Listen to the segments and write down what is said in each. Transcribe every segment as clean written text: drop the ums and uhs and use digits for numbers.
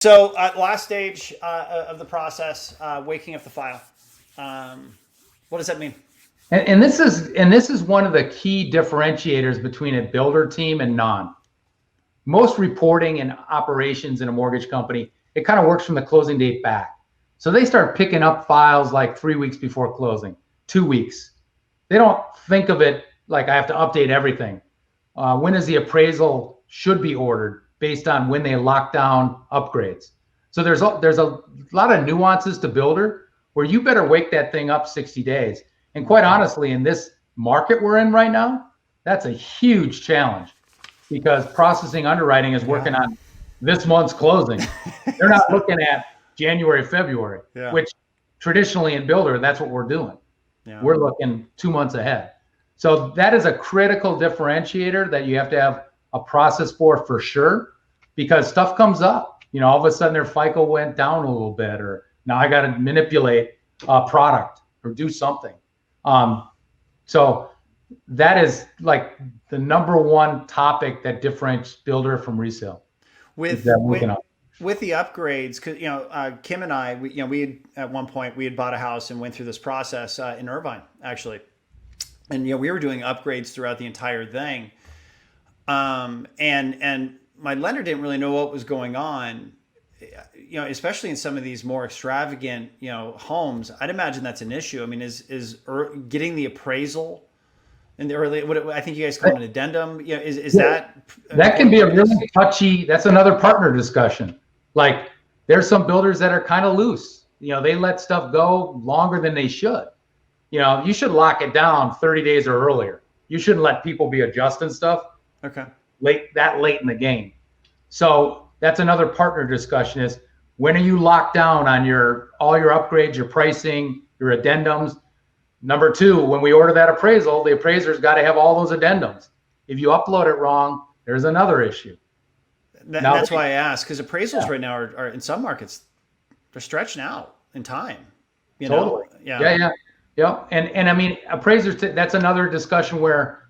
So last stage of the process, waking up the file. What does that mean? And this is one of the key differentiators between a builder team and non. Most reporting and operations in a mortgage company, it kind of works from the closing date back. So they start picking up files like 3 weeks before closing, 2 weeks. They don't think of it like I have to update everything. When is the appraisal should be ordered based on when they lock down upgrades. So there's a lot of nuances to builder where you better wake that thing up 60 days. And quite honestly, in this market we're in right now, that's a huge challenge because processing underwriting is working on this month's closing. They're not looking at January, February, which traditionally in builder, that's what we're doing. We're looking 2 months ahead. So that is a critical differentiator that you have to have a process for sure, because stuff comes up. You know, all of a sudden their FICO went down a little bit, or now I got to manipulate a product or do something. So that is like the number one topic that differentiates builder from resale. With the upgrades, because Kim and I, we had, at one point we had bought a house and went through this process in Irvine actually, and we were doing upgrades throughout the entire thing, and my lender didn't really know what was going on, especially in some of these more extravagant homes. I'd imagine that's an issue. I mean, is getting the appraisal in the early, what I think you guys call an addendum, is that can be a really touchy. That's another partner discussion. Like there's some builders that are kind of loose. They let stuff go longer than they should. You should lock it down 30 days or earlier. You shouldn't let people be adjusting stuff late in the game. So that's another partner discussion, is when are you locked down on all your upgrades, your pricing, your addendums? Number two, when we order that appraisal, the appraiser's got to have all those addendums. If you upload it wrong, there's another issue. That's why I asked, because appraisals right now are in some markets, they're stretching out in time. Totally. Yeah. And I mean, appraisers, that's another discussion where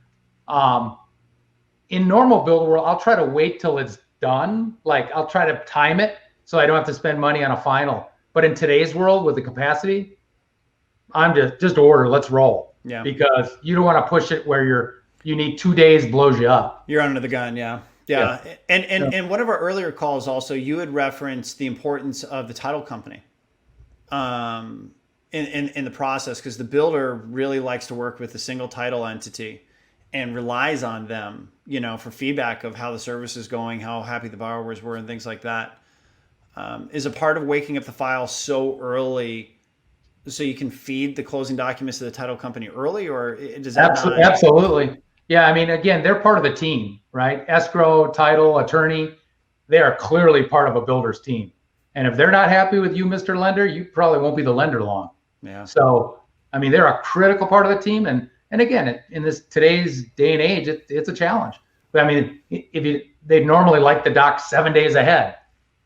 in normal builder world, I'll try to wait till it's done. Like I'll try to time it so I don't have to spend money on a final. But in today's world with the capacity, I'm just order, let's roll. Yeah. Because you don't want to push it where you need 2 days, blows you up. You're under the gun. Yeah. And one of our earlier calls also, you had referenced the importance of the title company in the process, because the builder really likes to work with a single title entity and relies on them, for feedback of how the service is going, how happy the borrowers were, and things like that. Is a part of waking up the file so early so you can feed the closing documents to the title company early, or does that Absolutely. Yeah, I mean, again, they're part of the team, right? Escrow, title, attorney, they are clearly part of a builder's team. And if they're not happy with you, Mr. Lender, you probably won't be the lender long. Yeah. So, I mean, they're a critical part of the team. And again, in today's day and age, it's a challenge. But I mean, they'd normally like the doc 7 days ahead.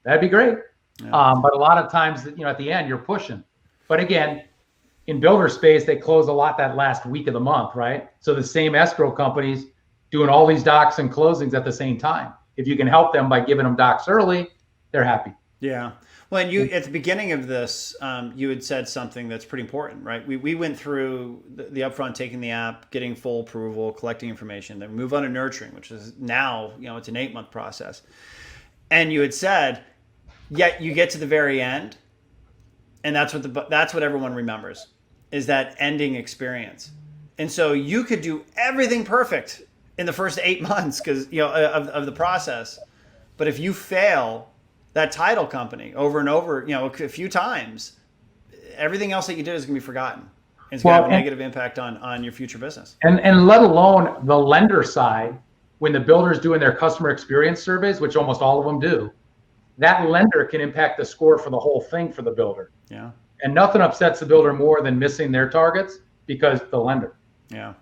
That'd be great. Yeah. But a lot of times, at the end, you're pushing. But again, in builder space, they close a lot that last week of the month, right? So the same escrow companies doing all these docs and closings at the same time. If you can help them by giving them docs early, they're happy. Yeah. Well, and you at the beginning of this, you had said something that's pretty important, right? We went through the upfront, taking the app, getting full approval, collecting information, then move on to nurturing, which is now, it's an 8-month process. And you had said, yet you get to the very end, and that's what everyone remembers, is that ending experience. And so you could do everything perfect in the first 8 months because of the process, but if you fail that title company over and over, a few times, everything else that you did is going to be forgotten. It's going to have a negative impact on your future business. And let alone the lender side, when the builder's doing their customer experience surveys, which almost all of them do, that lender can impact the score for the whole thing for the builder. Yeah. And nothing upsets the builder more than missing their targets because the lender. Yeah.